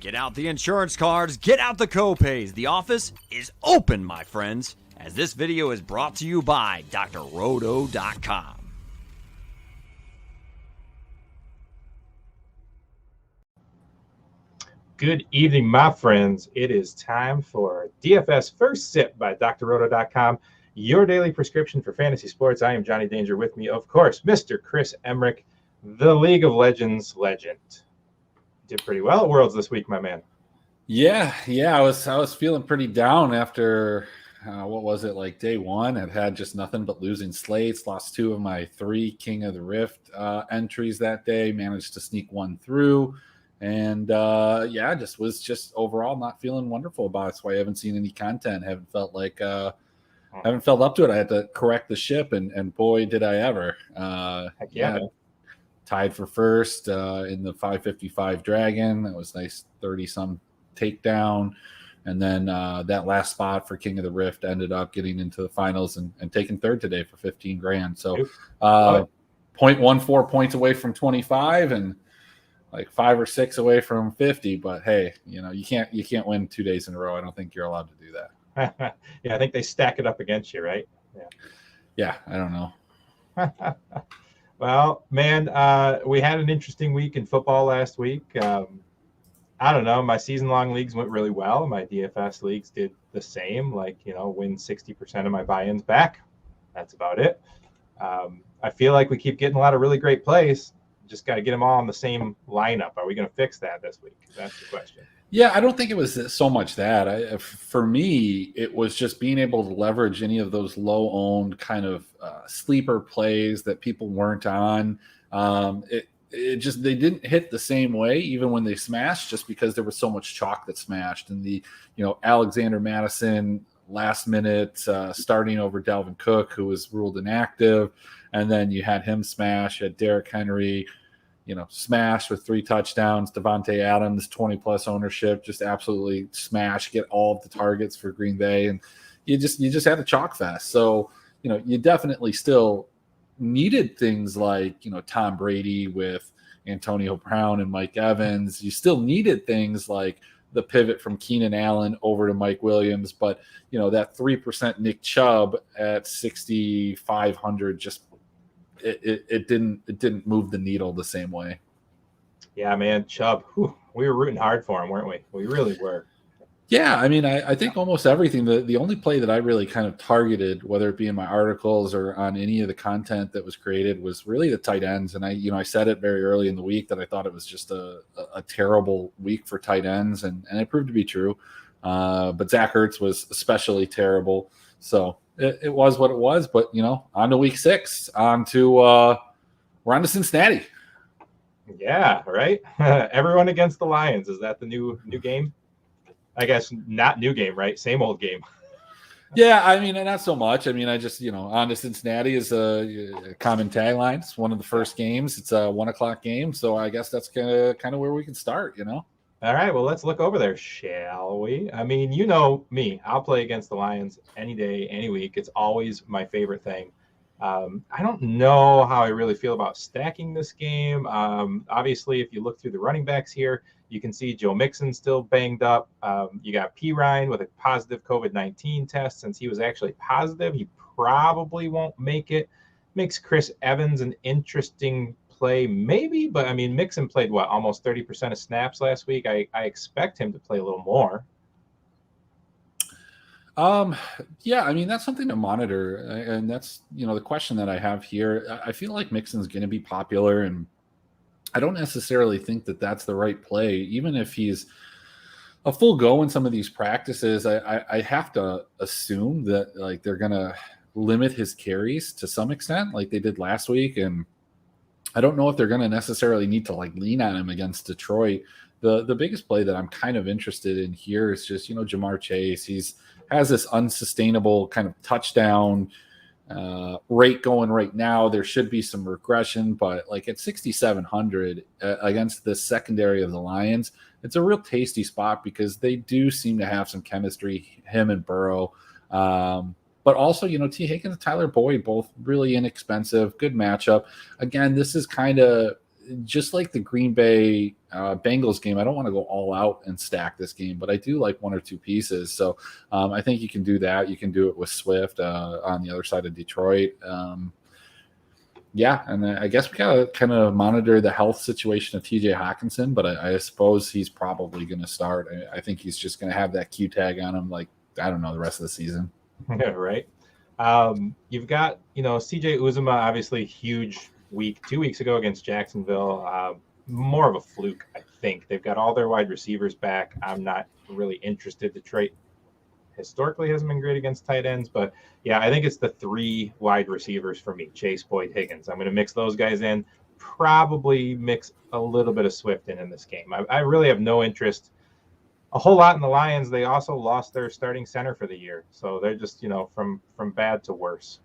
Get out the insurance cards, get out the copays. The office is open, my friends, as this video is brought to you by drroto.com. Good evening, my friends. It is time for DFS First Sip by drroto.com, your daily prescription for fantasy sports. I am Johnny Danger. With me, of course, Mr. Chris Emmerich, the League of Legends legend. Did pretty well at Worlds this week, my man. Yeah. I was feeling pretty down after what was it, like day one? I'd had just nothing but losing slates. Lost 2 of my 3 King of the Rift entries that day. Managed to sneak one through, and was overall not feeling wonderful about it. That's why I haven't seen any content. Haven't felt up to it. I had to correct the ship, and boy, did I ever. Heck yeah. Tied for first in the 555 Dragon. That was nice, 30-some takedown. And then that last spot for King of the Rift ended up getting into the finals and taking third today for 15 grand. So 0.14 points away from 25 and like 5 or 6 away from 50. But hey, you can't win 2 days in a row. I don't think you're allowed to do that. Yeah, I think they stack it up against you, right? Yeah, I don't know. Well, man, we had an interesting week in football last week. I don't know. My season-long leagues went really well. My DFS leagues did the same, win 60% of my buy-ins back. That's about it. I feel like we keep getting a lot of really great plays. Just got to get them all in the same lineup. Are we going to fix that this week? That's the question. Yeah, I don't think it was so much that. For me, it was just being able to leverage any of those low-owned kind of sleeper plays that people weren't on. They didn't hit the same way even when they smashed, just because there was so much chalk that smashed. And the Alexander Madison last minute starting over Dalvin Cook, who was ruled inactive, and then you had him smash. You had Derrick Henry smash with 3 touchdowns. Devontae Adams, 20+ ownership, just absolutely smash, get all of the targets for Green Bay. And you just had a chalk fest. So, you definitely still needed things like, Tom Brady with Antonio Brown and Mike Evans. You still needed things like the pivot from Keenan Allen over to Mike Williams. But, that 3% Nick Chubb at 6,500 just it didn't move the needle the same way. Yeah, man, Chubb. We were rooting hard for him, weren't we? We really were. Yeah, I think almost everything. The only play that I really kind of targeted, whether it be in my articles or on any of the content that was created, was really the tight ends. And I said it very early in the week that I thought it was just a terrible week for tight ends, and it proved to be true. But Zach Ertz was especially terrible. So it was what it was. But on to week 6, we're on to Cincinnati. Yeah, right. Everyone against the Lions. Is that the new game? I guess not new game, right? Same old game. Yeah, not so much. I just, on to Cincinnati is a common tagline. It's one of the first games. It's a 1:00 game. So I guess that's kind of where we can start, All right, well, let's look over there, shall we? You know me. I'll play against the Lions any day, any week. It's always my favorite thing. I don't know how I really feel about stacking this game. Obviously, if you look through the running backs here, you can see Joe Mixon still banged up. You got P. Ryan with a positive COVID-19 test. Since he was actually positive, he probably won't make it. Makes Chris Evans an interesting play, maybe, but Mixon played almost 30% of snaps last week. I expect him to play a little more. That's something to monitor, and that's the question that I have here. I feel like Mixon's going to be popular, and I don't necessarily think that that's the right play. Even if he's a full go in some of these practices, I have to assume that they're going to limit his carries to some extent, like they did last week, and I don't know if they're going to necessarily need to lean on him against Detroit. The biggest play that I'm kind of interested in here is just, Jamar Chase. Has this unsustainable kind of touchdown rate going right now. There should be some regression, but at 6,700 against the secondary of the Lions, it's a real tasty spot because they do seem to have some chemistry, him and Burrow. But also, T. Higgins and Tyler Boyd, both really inexpensive, good matchup. Again, this is kind of just like the Green Bay Bengals game, I don't want to go all out and stack this game, but I do like one or two pieces. So I think you can do that. You can do it with Swift on the other side of Detroit. Yeah, and I guess we gotta kind of monitor the health situation of TJ Hawkinson, but I suppose he's probably going to start. I think he's just going to have that Q tag on him, like, I don't know, the rest of the season. Yeah, right. You've got, CJ Uzuma, obviously huge week 2 weeks ago against Jacksonville. More of a fluke, I think. They've got all their wide receivers back. I'm not really interested. Detroit historically hasn't been great against tight ends, but yeah, I think it's the 3 wide receivers for me: Chase, Boyd, Higgins. I'm going to mix those guys in. Probably mix a little bit of Swift in this game. I really have no interest a whole lot in the Lions. They also lost their starting center for the year, so they're just from bad to worse.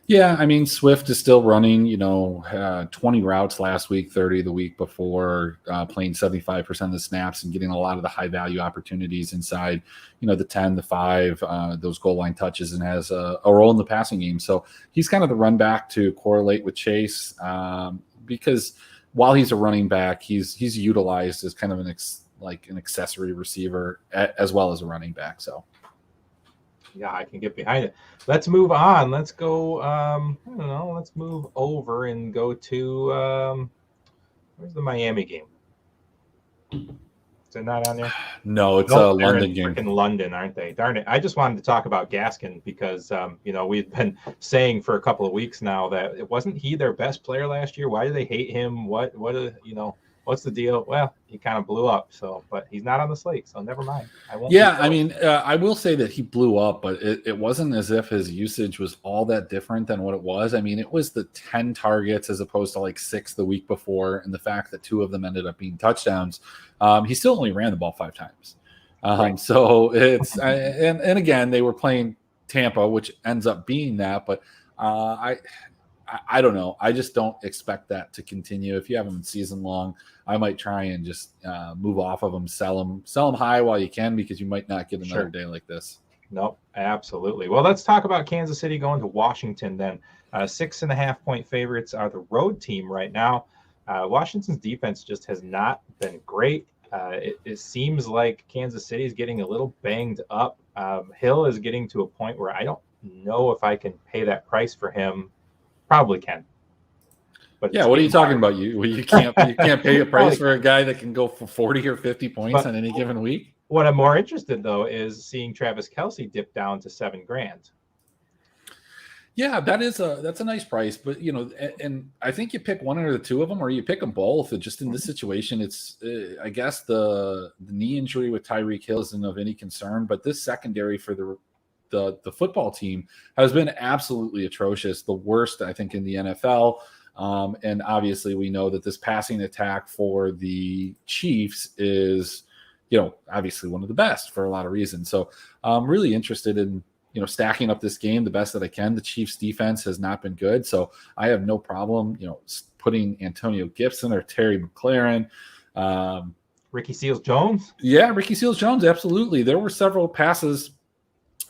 Yeah, I mean, Swift is still running, 20 routes last week, 30 the week before, playing 75% of the snaps and getting a lot of the high-value opportunities inside, the 10, the 5, those goal line touches, and has a role in the passing game. So he's kind of the run back to correlate with Chase because while he's a running back, he's utilized as kind of an accessory receiver as well as a running back. So. Yeah, I can get behind it. Let's move on. Let's go, let's move over and go to, where's the Miami game? Is it not on there? No, it's a London game. In London, aren't they? Darn it. I just wanted to talk about Gaskin because, we've been saying for a couple of weeks now that it wasn't he their best player last year. Why do they hate him? What's the deal? Well, he kind of blew up, but he's not on the slate, so never mind. I will say that he blew up, but it wasn't as if his usage was all that different than what it was. I mean, it was the 10 targets as opposed to like 6 the week before, and the fact that 2 of them ended up being touchdowns. He still only ran the ball 5 times. Right. So it's and again, they were playing Tampa, which ends up being that, but I don't know. I just don't expect that to continue. If you have them season long, I might try and just move off of them, sell them high while you can, because you might not get another day like this. Nope, absolutely. Well, let's talk about Kansas City going to Washington then. 6.5-point favorites are the road team right now. Washington's defense just has not been great. It seems like Kansas City is getting a little banged up. Hill is getting to a point where I don't know if I can pay that price for him. Probably can. But yeah, what are you talking about? You can't pay a price for a guy that can go for 40 or 50 points on any given week. What I'm more interested though is seeing Travis Kelce dip down to $7,000. Yeah, that's a nice price, but and I think you pick one or the 2 of them, or you pick them both. Just in this situation, it's I guess the knee injury with Tyreek Hill isn't of any concern, but this secondary for the football team has been absolutely atrocious, the worst I think in the NFL. And obviously we know that this passing attack for the Chiefs is, obviously one of the best for a lot of reasons. So I'm really interested in, stacking up this game the best that I can. The Chiefs defense has not been good, so I have no problem, putting Antonio Gibson or Terry McLaurin. Ricky Seals-Jones? Yeah, Ricky Seals-Jones, absolutely. There were several passes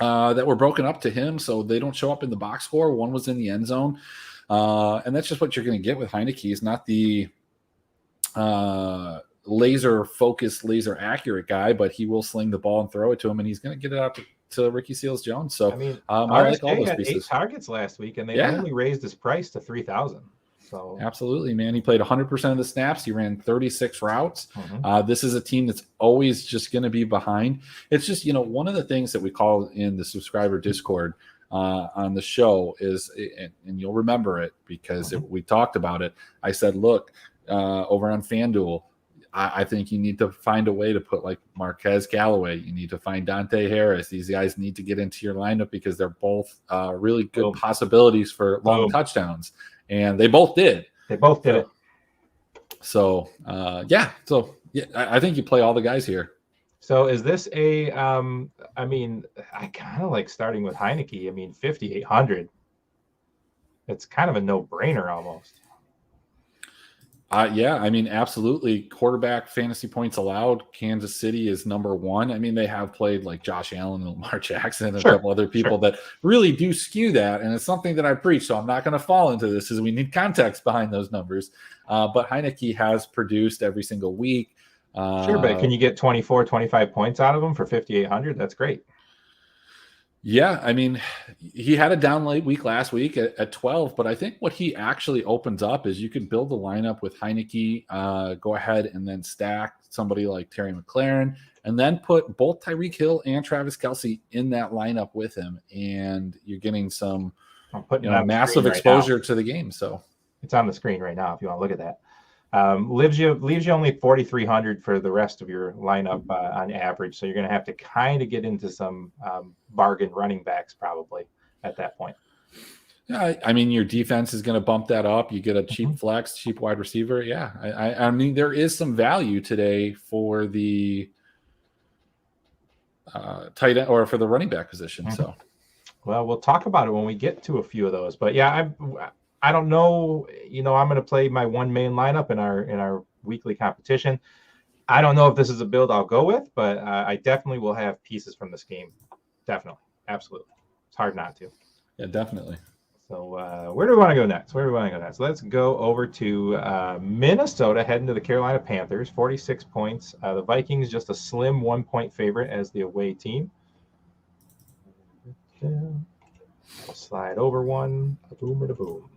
that were broken up to him, so they don't show up in the box score. One was in the end zone, and that's just what you're going to get with Heineke. He's not the laser focused, laser accurate guy, but he will sling the ball and throw it to him, and he's going to get it out to Ricky Seals-Jones. So I like all those had pieces. 8 targets last week, and they only raised his price to $3,000. So absolutely, man. He played 100% of the snaps. He ran 36 routes. This is a team that's always just going to be behind. It's just, one of the things that we call in the subscriber Discord on the show is, and you'll remember it because we talked about it. I said, look, over on FanDuel, I think you need to find a way to put like Marquez Callaway. You need to find Dante Harris. These guys need to get into your lineup because they're both really good possibilities for long touchdowns. And they both did. They both did it. So, I think you play all the guys here. So is this I kind of like starting with Heineke. 5,800. It's kind of a no-brainer almost. Yeah, I mean, absolutely. Quarterback fantasy points allowed. Kansas City is number one. I mean, they have played like Josh Allen and Lamar Jackson and a couple other people that really do skew that. And it's something that I preach. So I'm not going to fall into this, as we need context behind those numbers. But Heineke has produced every single week. Sure, but can you get 24, 25 points out of him for 5,800? That's great. Yeah, I mean, he had a down late week last week at 12, but I think what he actually opens up is you can build a lineup with Heineke, go ahead and then stack somebody like Terry McLaurin, and then put both Tyreek Hill and Travis Kelce in that lineup with him, and you're getting some massive exposure to the game. So it's on the screen right now if you want to look at that. Leaves you only 4,300 for the rest of your lineup on average. So you're going to have to kind of get into some bargain running backs probably at that point. Yeah, I mean, your defense is going to bump that up. You get a cheap flex, cheap wide receiver. Yeah, I mean, there is some value today for the tight end or for the running back position. So, well, we'll talk about it when we get to a few of those. But yeah, I don't know. I'm going to play my one main lineup in our weekly competition. I don't know if this is a build I'll go with, but I definitely will have pieces from this game. Definitely. Absolutely. It's hard not to. Yeah, definitely. So where do we want to go next? Let's go over to Minnesota, heading to the Carolina Panthers, 46 points. The Vikings just a slim 1-point favorite as the away team. I'll slide over one. Boom.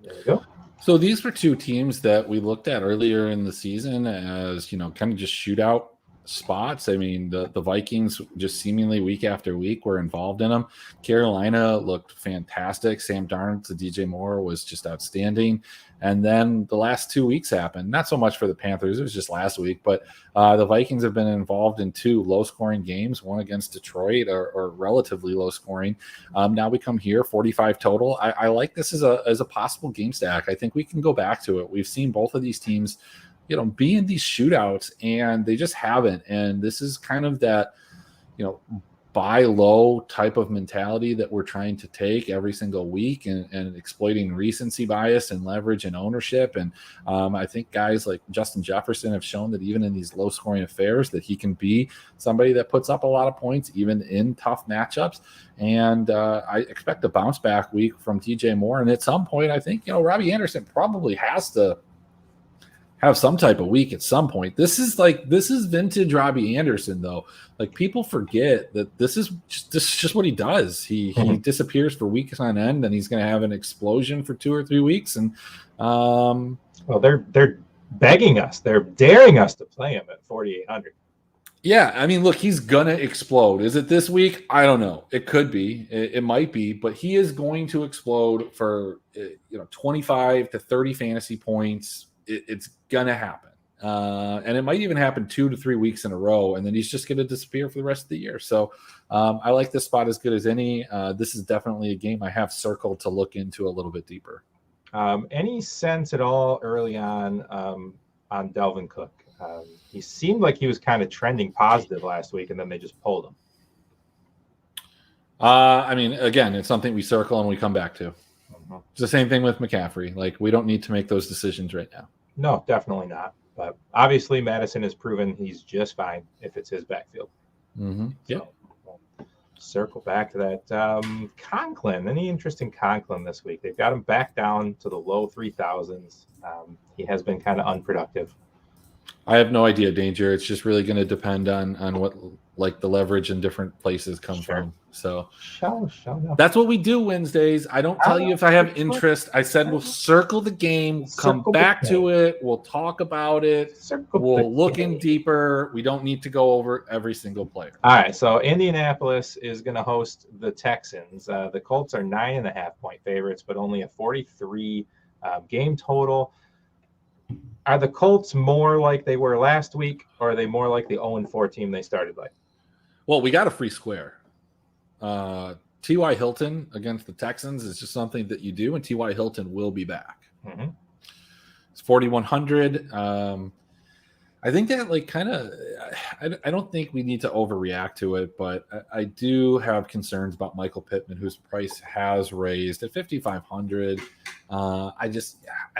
There we go. So these were two teams that we looked at earlier in the season as, kind of just shootout spots. I mean, the Vikings just seemingly week after week were involved in them. Carolina looked fantastic. Sam Darnold to DJ Moore was just outstanding. And then the last 2 weeks happened. Not so much for the Panthers. It was just last week. But the Vikings have been involved in two low-scoring games, one against Detroit or relatively low-scoring. Now we come here, 45 total. I like this as a possible game stack. I think we can go back to it. We've seen both of these teams be in these shootouts, and they just haven't. And this is kind of that, buy low type of mentality that we're trying to take every single week and exploiting recency bias and leverage and ownership. And I think guys like Justin Jefferson have shown that even in these low scoring affairs that he can be somebody that puts up a lot of points, even in tough matchups. And I expect a bounce back week from DJ Moore. And at some point, I think, Robbie Anderson probably has to have some type of week at some point. This is vintage Robbie Anderson, though. Like, people forget that this is just what he does. He disappears for weeks on end, and he's going to have an explosion for 2 or 3 weeks. And well, they're begging us, they're daring us to play him at 4,800. Yeah, I mean, look, he's gonna explode. Is it this week? I don't know. It could be. It might be, but he is going to explode for 25 to 30 fantasy points. It's gonna happen, and it might even happen 2 to 3 weeks in a row, and then he's just gonna disappear for the rest of the year. So I like this spot as good as any. This is definitely a game I have circled to look into a little bit deeper. Any sense at all early on Dalvin Cook? He seemed like he was kind of trending positive last week, and then they just pulled him. I mean, again, it's something we circle and we come back to. It's the same thing with McCaffrey. Like, we don't need to make those decisions right now. No, definitely not. But obviously, Madison has proven he's just fine if it's his backfield. Yeah. So we'll circle back to that. Conklin, any interest in Conklin this week? They've got him back down to the low 3,000s. He has been kind of unproductive. I have no idea, Danger. It's just really going to depend on what the leverage in different places come from. So that's what we do Wednesdays. I don't tell you if I have interest. I said we'll circle the game, come back to it. We'll talk about it. We'll look in deeper. We don't need to go over every single player. All right. So Indianapolis is going to host the Texans. The Colts are 9.5-point favorites, but only a 43 game total. Are the Colts more like they were last week, or are they more like the 0-4 team they started like? Well, we got a free square. T.Y. Hilton against the Texans is just something that you do, and T.Y. Hilton will be back. It's 4,100. I I think that like kind of, I don't think we need to overreact to it, but I do have concerns about Michael Pittman, whose price has raised at 5,500. I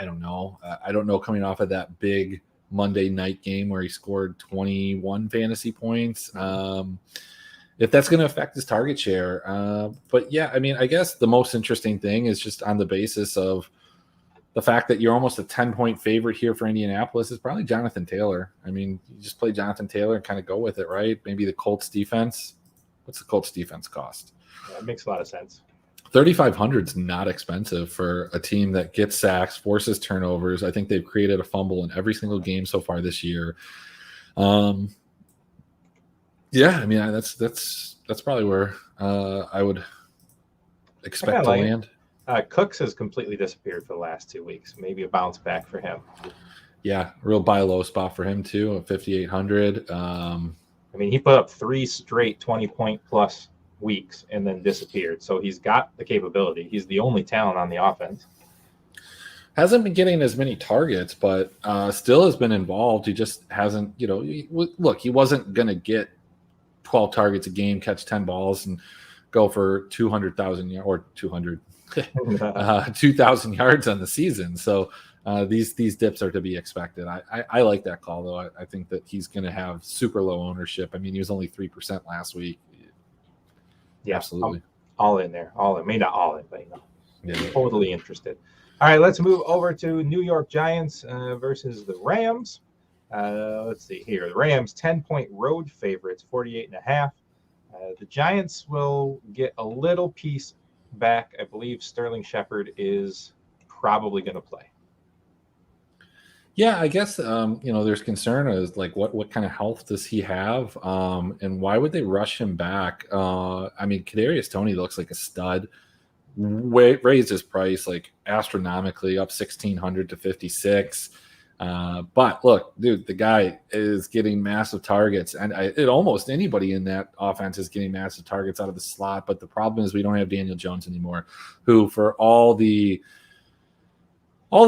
don't know. I don't know coming off of that big Monday night game where he scored 21 fantasy points. If that's going to affect his target share. But yeah, I mean, I guess the most interesting thing is just on the basis of the fact that you're almost a 10-point favorite here for Indianapolis is probably Jonathan Taylor. I mean, you just play Jonathan Taylor and kind of go with it, right? Maybe the Colts defense. What's the Colts defense cost? Yeah, it makes a lot of sense. 3,500 is not expensive for a team that gets sacks, forces turnovers. I think they've created a fumble in every single game so far this year. Yeah, I mean, that's probably where I would expect to land. Cooks has completely disappeared for the last 2 weeks. Maybe a bounce back for him. Yeah, real buy low spot for him too, at 5,800. I mean, he put up 3 straight 20-point plus weeks and then disappeared. So he's got the capability. He's the only talent on the offense. Hasn't been getting as many targets, but still has been involved. He just hasn't, look, he wasn't going to get 12 targets a game, catch 10 balls, and go for 200,000 or 2,000 yards on the season. So these dips are to be expected. I like that call, though. I think that he's going to have super low ownership. I mean, he was only 3% last week. Yeah, absolutely. All in there. All in. Maybe not all in, but yeah. Totally interested. All right, let's move over to New York Giants versus the Rams. Let's see here. The Rams, 10-point road favorites, 48.5. The Giants will get a little piece back. I believe Sterling Shepard is probably going to play. Yeah, I guess there's concern as like what kind of health does he have, and why would they rush him back? I mean, Kadarius Toney looks like a stud. Raised his price like astronomically, up 1,600 to 56. But look, dude, the guy is getting massive targets, and almost anybody in that offense is getting massive targets out of the slot. But the problem is we don't have Daniel Jones anymore, who for all the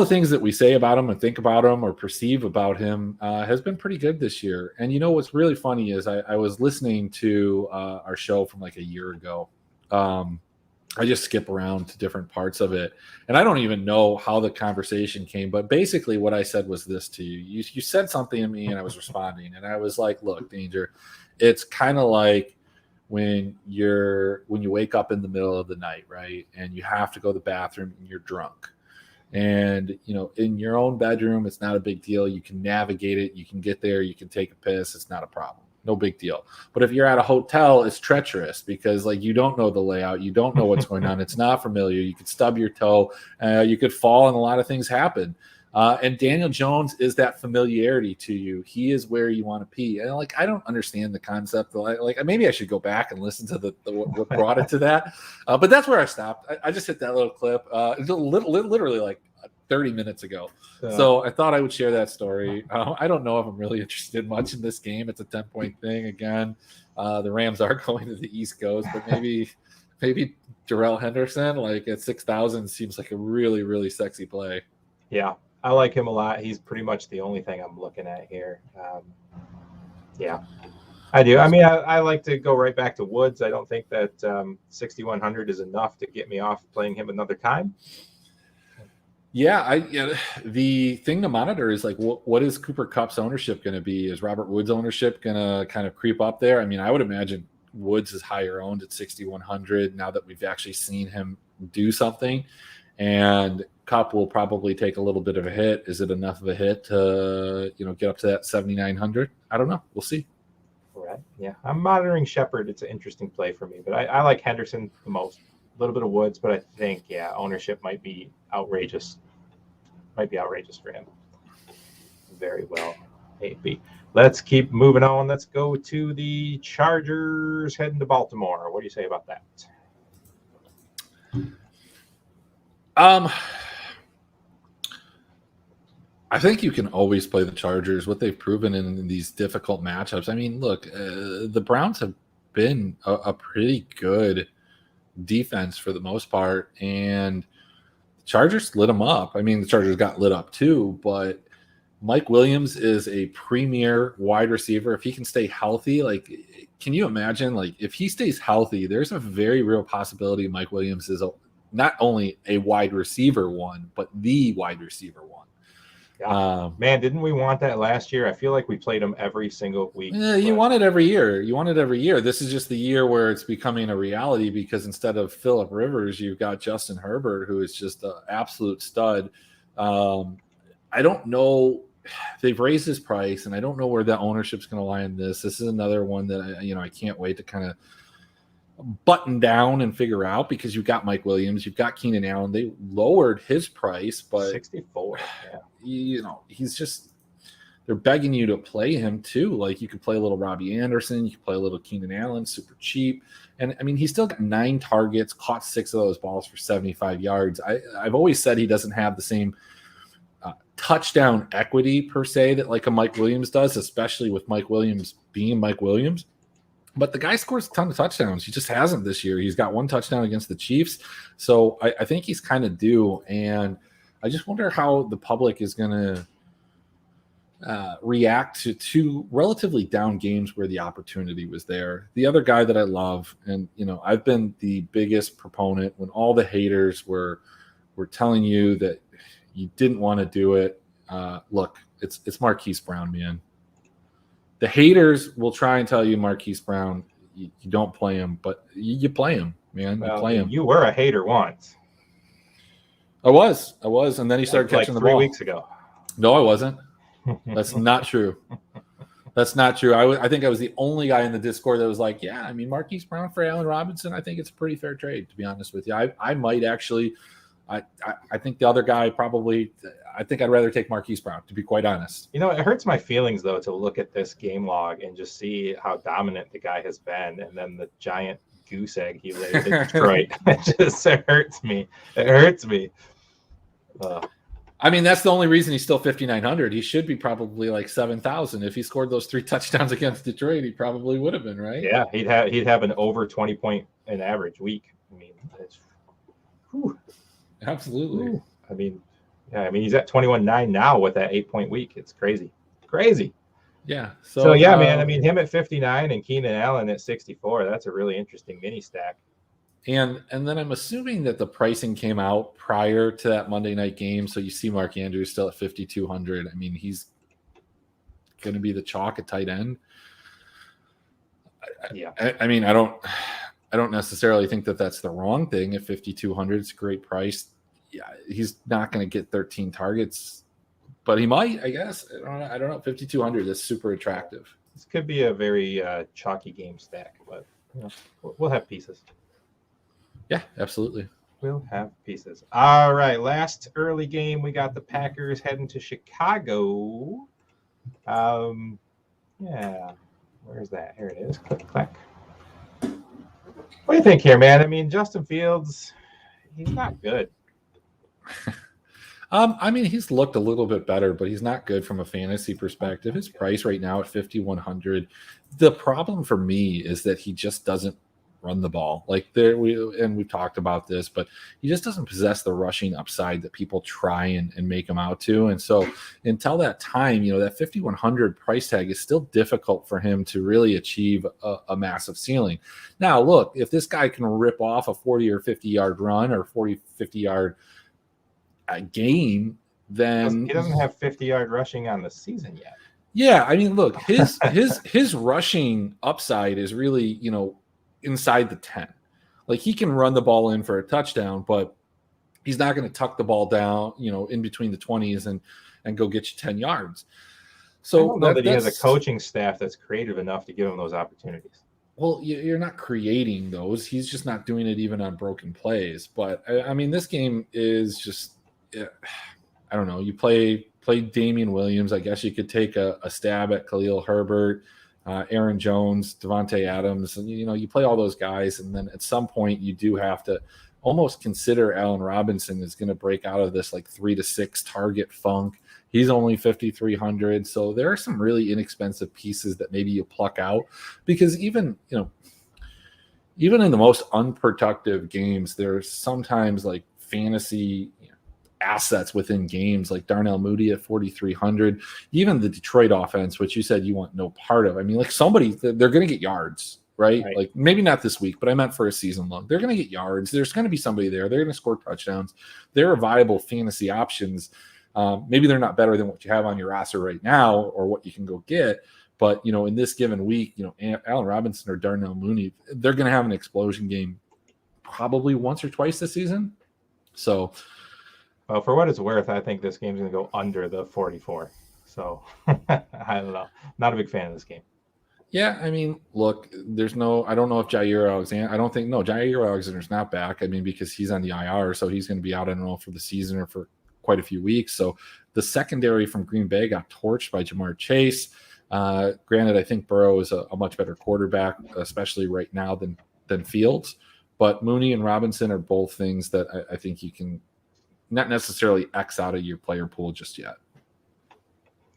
things that we say about him and think about him or perceive about him has been pretty good this year. And what's really funny is I was listening to our show from like a year ago. I just skip around to different parts of it. And I don't even know how the conversation came, but basically what I said was this to you. You said something to me and I was responding. And I was like, look, Danger, it's kind of like when you wake up in the middle of the night, right? And you have to go to the bathroom and you're drunk. And, in your own bedroom, it's not a big deal. You can navigate it. You can get there. You can take a piss. It's not a problem. No big deal. But if you're at a hotel, it's treacherous because you don't know the layout. You don't know what's going on. It's not familiar. You could stub your toe. You could fall and a lot of things happen. And Daniel Jones is that familiarity to you. He is where you want to pee. And I don't understand the concept. Maybe I should go back and listen to what brought it to that. But that's where I stopped. I just hit that little clip. Literally like 30 minutes ago. So I thought I would share that story. I don't know if I'm really interested much in this game. It's a 10-point thing. Again, the Rams are going to the East Coast, but maybe Darrell Henderson, at 6,000, seems like a really, really sexy play. Yeah, I like him a lot. He's pretty much the only thing I'm looking at here. Yeah, I do. I mean, I like to go right back to Woods. I don't think that 6,100 is enough to get me off playing him another time. Yeah, the thing to monitor is what is Cooper Kupp's ownership going to be? Is Robert Woods' ownership going to kind of creep up there? I mean, I would imagine Woods is higher owned at 6,100 now that we've actually seen him do something, and Kupp will probably take a little bit of a hit. Is it enough of a hit to get up to that 7,900? I don't know. We'll see. Right. Yeah, I'm monitoring Shepard. It's an interesting play for me, but I like Henderson the most. A little bit of Woods, but I think ownership might be outrageous. Might be outrageous for him. Very well, maybe. Let's keep moving on. Let's go to the Chargers heading to Baltimore. What do you say about that? I think you can always play the Chargers. What they've proven in these difficult matchups. I mean, look, the Browns have been a pretty good defense for the most part, and the Chargers lit them up. I mean, the Chargers got lit up too, but Mike Williams is a premier wide receiver. If he can stay healthy, like, can you imagine, like, if he stays healthy, there's a very real possibility Mike Williams is not only a wide receiver one, but the wide receiver one. Yeah. Man, didn't we want that last year? I feel like we played him every single week. Yeah, you want it every year. You want it every year. This is just the year where it's becoming a reality because instead of Phillip Rivers, you've got Justin Herbert, who is just an absolute stud. I don't know. They've raised his price, and I don't know where that ownership's going to lie in this. This is another one that I can't wait to kind of button down and figure out because you've got Mike Williams, you've got Keenan Allen. They lowered his price, but 64. Yeah. He's just, they're begging you to play him too. Like, you could play a little Robbie Anderson, you could play a little Keenan Allen, super cheap. And I mean, he's still got 9 targets, caught 6 of those balls for 75 yards. I've always said he doesn't have the same touchdown equity per se that like a Mike Williams does, especially with Mike Williams being Mike Williams. But the guy scores a ton of touchdowns. He just hasn't this year. He's got 1 touchdown against the Chiefs. So I think he's kind of due. And I just wonder how the public is going to react to 2 relatively down games where the opportunity was there. The other guy that I love, and I've been the biggest proponent when all the haters were telling you that you didn't want to do it. Look, it's Marquise Brown, man. The haters will try and tell you Marquise Brown, you don't play him, but you play him, man. You play him. You were a hater once. I was, and then he started catching the ball 3 weeks ago. No, I wasn't. That's not true. That's not true. I think I was the only guy in the Discord that was like, yeah, I mean, Marquise Brown for Allen Robinson, I think it's a pretty fair trade, to be honest with you. I might actually – I think the other guy probably – I think I'd rather take Marquise Brown, to be quite honest. It hurts my feelings, though, to look at this game log and just see how dominant the guy has been, and then the giant goose egg he laid in Detroit. It hurts me. It hurts me. I mean, that's the only reason he's still 5,900. He should be probably like 7,000. If he scored those 3 touchdowns against Detroit, he probably would have been, right? Yeah, he'd have an over 20 point an average week. I mean, it's whew. Absolutely. Ooh. I mean, he's at 21.9 now with that 8-point week. It's crazy. Yeah. So yeah, man. I mean, him at 59 and Keenan Allen at 64. That's a really interesting mini stack. And then I'm assuming that the pricing came out prior to that Monday night game. So you see Mark Andrews still at 5,200. I mean, he's going to be the chalk at tight end. Yeah. I mean, I don't necessarily think that that's the wrong thing. At 5,200, it's a great price. Yeah, he's not going to get 13 targets, but he might, I guess. I don't know. 5,200 is super attractive. This could be a very chalky game stack, but we'll have pieces. Yeah, absolutely. We'll have pieces. All right, last early game, we got the Packers heading to Chicago. Yeah, where's that? Here it is. Click, clack. What do you think here, man? I mean, Justin Fields, he's not good. I mean, he's looked a little bit better, but he's not good from a fantasy perspective. His price right now at 5,100. The problem for me is that he just doesn't run the ball. Like we've talked about this, but he just doesn't possess the rushing upside that people try and make him out to. And so until that time, that 5,100 price tag is still difficult for him to really achieve a massive ceiling. Now, look, if this guy can rip off a 40 or 50 yard run or 40, 50 yard game, then he doesn't have 50 yard rushing on the season yet. Yeah. I mean, look, his rushing upside is really, inside the 10. Like, he can run the ball in for a touchdown, but he's not going to tuck the ball down, in between the 20s and go get you 10 yards. So I don't know that he has a coaching staff that's creative enough to give him those opportunities. Well, you're not creating those. He's just not doing it even on broken plays. But I mean, this game is just, I don't know. You play Damian Williams. I guess you could take a stab at Khalil Herbert, Aaron Jones, Devontae Adams, and you play all those guys, and then at some point you do have to almost consider Allen Robinson is going to break out of this like 3 to 6 target funk. He's only 5,300, so there are some really inexpensive pieces that maybe you pluck out, because even in the most unproductive games, there's sometimes like fantasy assets within games like Darnell Mooney at 4,300, even the Detroit offense, which you said you want no part of. I mean, like somebody, they're going to get yards, right? Like maybe not this week, but I meant for a season long. They're going to get yards. There's going to be somebody there. They're going to score touchdowns. They're viable fantasy options. Maybe they're not better than what you have on your roster right now or what you can go get. But, you know, in this given week, you know, Allen Robinson or Darnell Mooney, they're going to have an explosion game probably once or twice this season. So, well, for what it's worth, I think this game's going to go under the 44. So, I don't know. Not a big fan of this game. Yeah, I mean, look, I don't know if Jair Alexander's not back. I mean, because he's on the IR, so he's going to be out, I don't know, for the season or for quite a few weeks. So the secondary from Green Bay got torched by Jamar Chase. Granted, I think Burrow is a much better quarterback, especially right now than Fields. But Mooney and Robinson are both things that I think you can not necessarily X out of your player pool just yet.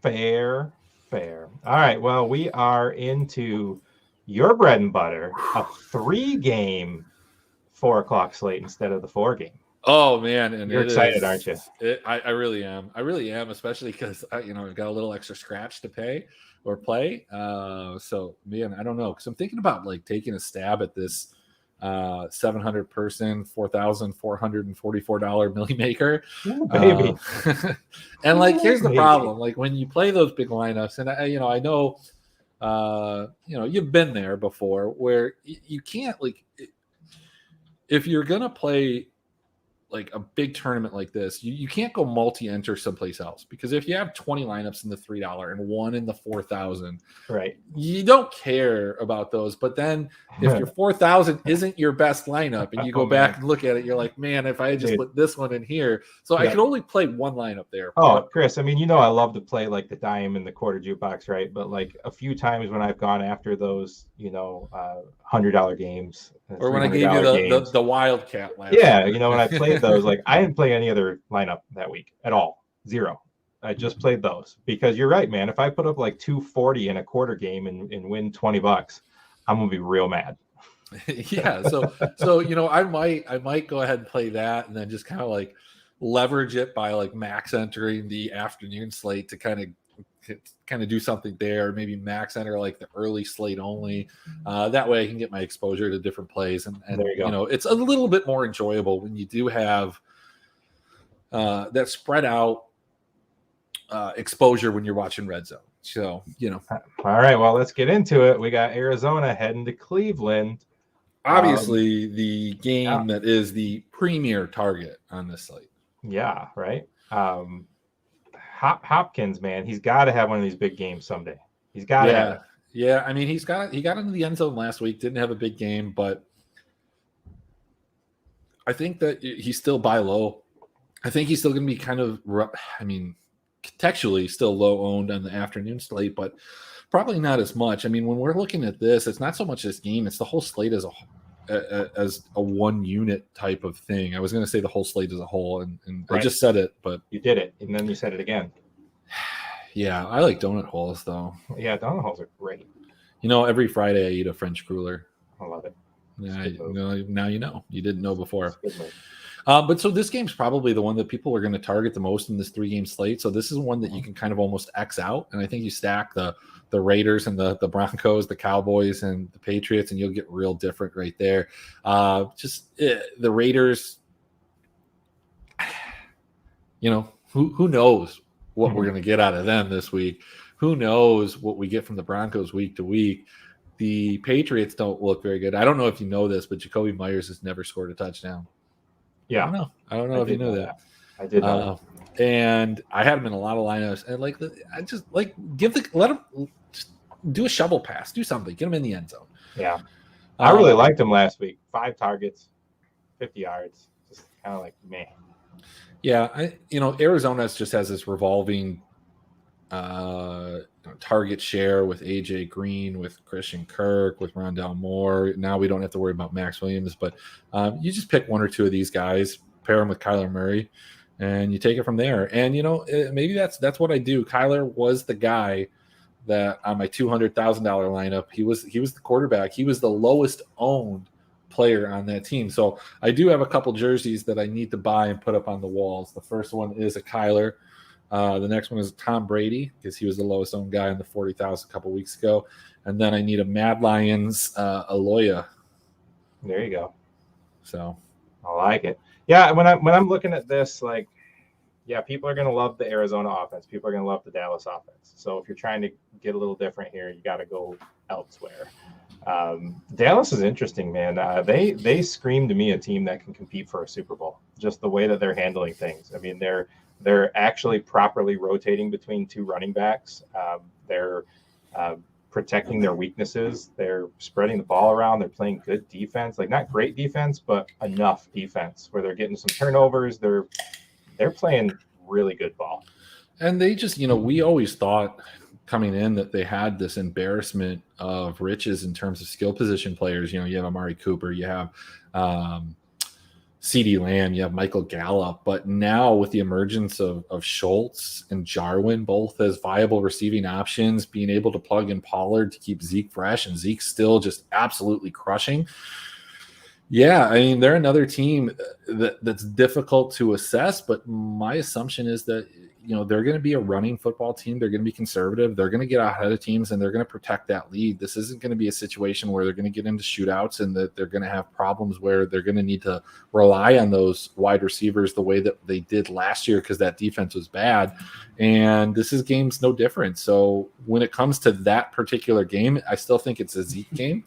Fair. All right. Well, we are into your bread and butter, a 3-game 4:00 slate instead of the 4-game. Oh man, and you're excited, aren't you? I really am. I really am, especially because I've got a little extra scratch to pay or play. So man, I don't know, because I'm thinking about like taking a stab at this 700 person $4,444 Millie Maker. Ooh, baby. And like here's the problem, like when you play those big lineups, and I know you've been there before, where you can't, like, if you're gonna play like a big tournament like this, you can't go multi-enter someplace else, because if you have 20 lineups in the $3 and one in the 4,000, right, you don't care about those. But then if your 4,000 isn't your best lineup and you go back and look at it, you're like, man, if I had just put this one in here. So I could only play one lineup there. Oh, Chris, I mean, I love to play like the dime and the quarter jukebox, right? But like a few times when I've gone after those, $100 games, or when I gave you the Wildcat last year. When I played those, like I didn't play any other lineup that week at all. 0. I just played those, because you're right, man. If I put up like 240 in a quarter game and win $20, I'm gonna be real mad. Yeah. So I might go ahead and play that, and then just kind of like leverage it by like max entering the afternoon slate to kind of do something there. Maybe max enter like the early slate only. That way I can get my exposure to different plays, and there you go. It's a little bit more enjoyable when you do have that spread out exposure when you're watching Red Zone. So, All right, well, let's get into it. We got Arizona heading to Cleveland. Obviously, the game that is the premier target on this slate. Yeah, right. Hopkins, man, he's got to have one of these big games someday. He's got to have it. Yeah, I mean, he got into the end zone last week, didn't have a big game, but I think that he's still buy low. I think he's still going to be kind of, contextually still low owned on the afternoon slate, but probably not as much. I mean, when we're looking at this, it's not so much this game, it's the whole slate as a one unit type of thing. I was going to say the whole slate as a whole, and right. I just said it, but you did it, and then you said it again. Yeah, I like donut holes though. Yeah, donut holes are great. Every Friday I eat a French cruller. I love it. Yeah, now you know. You didn't know before. But so this game's probably the one that people are going to target the most in this 3-game slate. So this is one that you can kind of almost X out. And I think you stack the Raiders and the Broncos, the Cowboys and the Patriots, and you'll get real different right there. The Raiders, who knows what we're going to get out of them this week? Who knows what we get from the Broncos week to week? The Patriots don't look very good. I don't know if you know this, but Jacoby Myers has never scored a touchdown. Yeah, I don't know if you know that. I did know that. And I had him in a lot of lineups, and let him just do a shovel pass, do something, get him in the end zone. Yeah, I really liked him last week. 5 targets, 50 yards, just kind of like meh. Yeah, Arizona just has this revolving target share with AJ Green, with Christian Kirk, with Rondale Moore. Now we don't have to worry about Max Williams, but you just pick one or two of these guys, pair them with Kyler Murray, and you take it from there. And maybe that's what I do. Kyler was the guy that on my $200,000 lineup, he was the quarterback. He was the lowest owned player on that team. So I do have a couple jerseys that I need to buy and put up on the walls. The first one is a Kyler. The next one is Tom Brady, because he was the lowest owned guy in the 40,000 a couple weeks ago. And then I need a Mad Lions Aloya. There you go. So I like it. Yeah, when I'm looking at this, like, yeah, people are going to love the Arizona offense. People are going to love the Dallas offense. So if you're trying to get a little different here, you got to go elsewhere. Dallas is interesting, man. They scream to me a team that can compete for a Super Bowl. Just the way that they're handling things. I mean, they're actually properly rotating between two running backs. They're protecting their weaknesses. They're spreading the ball around. They're playing good defense, like not great defense, but enough defense where they're getting some turnovers. They're playing really good ball. And they just, we always thought coming in that they had this embarrassment of riches in terms of skill position players. You have Amari Cooper, you have CeeDee Lamb, you have Michael Gallup, but now with the emergence of Schultz and Jarwin, both as viable receiving options, being able to plug in Pollard to keep Zeke fresh, and Zeke still just absolutely crushing. Yeah, I mean, they're another team that's difficult to assess, but my assumption is that, they're going to be a running football team. They're going to be conservative. They're going to get ahead of teams, and they're going to protect that lead. This isn't going to be a situation where they're going to get into shootouts and that they're going to have problems where they're going to need to rely on those wide receivers the way that they did last year because that defense was bad. And this game's no different. So when it comes to that particular game, I still think it's a Zeke game.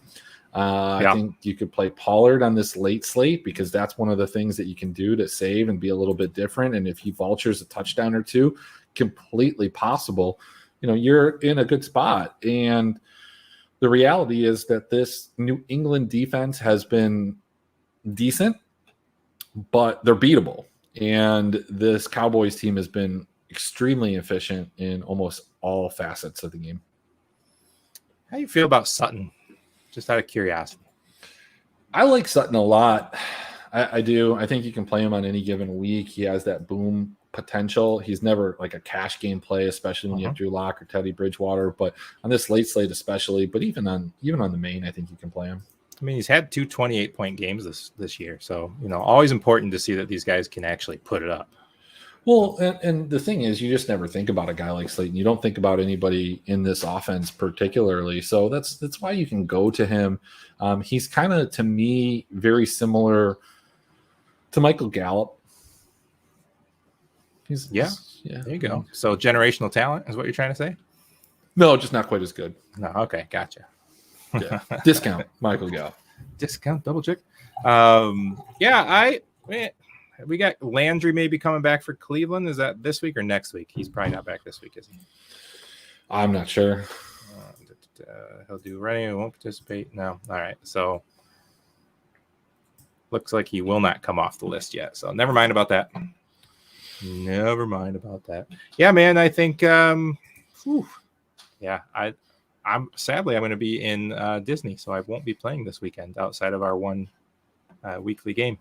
I think you could play Pollard on this late slate because that's one of the things that you can do to save and be a little bit different. And if he vultures a touchdown or two, completely possible, you're in a good spot. And the reality is that this New England defense has been decent, but they're beatable. And this Cowboys team has been extremely efficient in almost all facets of the game. How do you feel about Sutton? Just out of curiosity. I like Sutton a lot. I do. I think you can play him on any given week. He has that boom potential. He's never like a cash game play, especially when you have Drew Lock or Teddy Bridgewater. But on this late slate especially, but even on the main, I think you can play him. I mean, he's had 2 28-point games this year. So, always important to see that these guys can actually put it up. Well, and the thing is, you just never think about a guy like Slayton. You don't think about anybody in this offense particularly. So that's why you can go to him. He's kind of, to me, very similar to Michael Gallup. Yeah, there you go. So generational talent is what you're trying to say? No, just not quite as good. No, okay, gotcha. Yeah. Discount Michael Gallup. Discount, double check. We got Landry maybe coming back for Cleveland. Is that this week or next week? He's probably not back this week, is he? I'm not sure. He'll do running. He won't participate. No. All right. So looks like he will not come off the list yet. So never mind about that. Yeah, man. I think. I'm sadly I'm going to be in Disney, so I won't be playing this weekend outside of our one weekly game.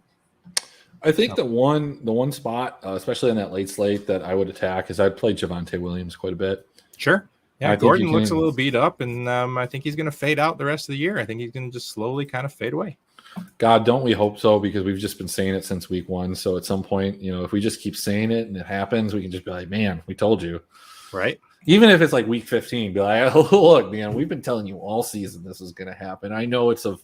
I think the one spot, especially on that late slate, that I would attack is I'd play Javonte Williams quite a bit. Sure. Yeah, Gordon looks a little beat up, and I think he's going to fade out the rest of the year. I think he's going to just slowly kind of fade away. God, don't we hope so? Because we've just been saying it since week 1. So at some point, if we just keep saying it and it happens, we can just be like, man, we told you. Right. Even if it's like week 15, be like, oh, look, man, we've been telling you all season this is going to happen. I know it's of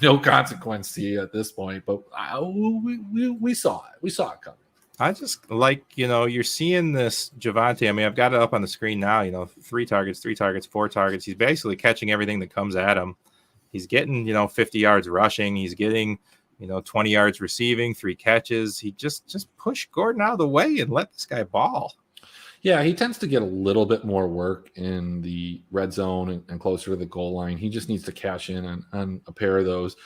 no consequence to you at this point, but we saw it. We saw it coming. I just like, you're seeing this Javonte. I mean, I've got it up on the screen now, 3 targets, 4 targets. He's basically catching everything that comes at him. He's getting, 50 yards rushing. He's getting, 20 yards receiving, 3 catches. He just push Gordon out of the way and let this guy ball. Yeah, he tends to get a little bit more work in the red zone and closer to the goal line. He just needs to cash in on a pair of those.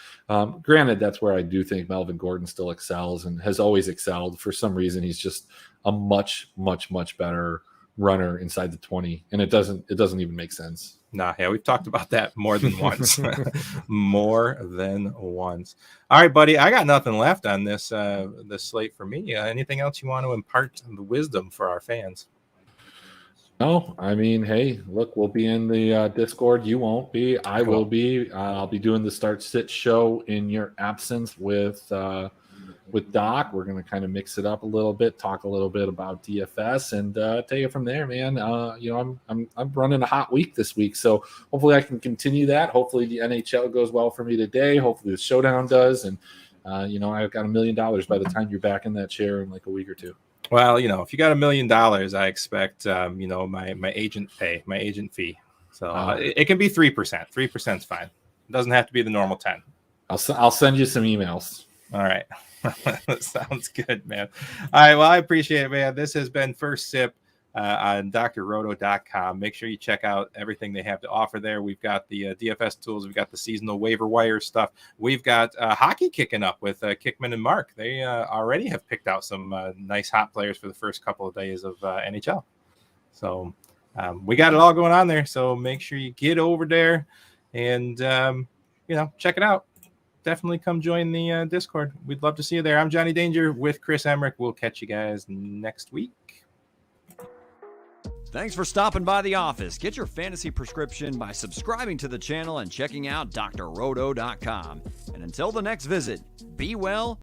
Granted, that's where I do think Melvin Gordon still excels and has always excelled. For some reason, he's just a much, much, much better runner inside the 20, and it doesn't even make sense. Nah, yeah, we've talked about that more than once. More than once. All right, buddy, I got nothing left on this slate for me. Anything else you want to impart the wisdom for our fans? No, I mean, hey, look, we'll be in the Discord. You won't be. I Cool. will be. I'll be doing the Start Sit show in your absence with Doc. We're going to kind of mix it up a little bit, talk a little bit about DFS, and take it from there, man. I'm running a hot week this week, so hopefully I can continue that. Hopefully the NHL goes well for me today. Hopefully the Showdown does, and I've got $1 million by the time you're back in that chair in like a week or two. Well, if you got $1 million, I expect my agent fee. So it can be 3%. 3% is fine. It doesn't have to be the normal 10. I'll send you some emails. All right. Sounds good, man. All right. Well, I appreciate it, man. This has been First Sip on drroto.com. Make sure you check out everything they have to offer there. We've got the DFS tools. We've got the seasonal waiver wire stuff. We've got hockey kicking up with Kickman and Mark. They already have picked out some nice hot players for the first couple of days of NHL. So we got it all going on there. So make sure you get over there and, check it out. Definitely come join the Discord. We'd love to see you there. I'm Johnny Danger with Chris Emmerich. We'll catch you guys next week. Thanks for stopping by the office. Get your fantasy prescription by subscribing to the channel and checking out drroto.com. And until the next visit, be well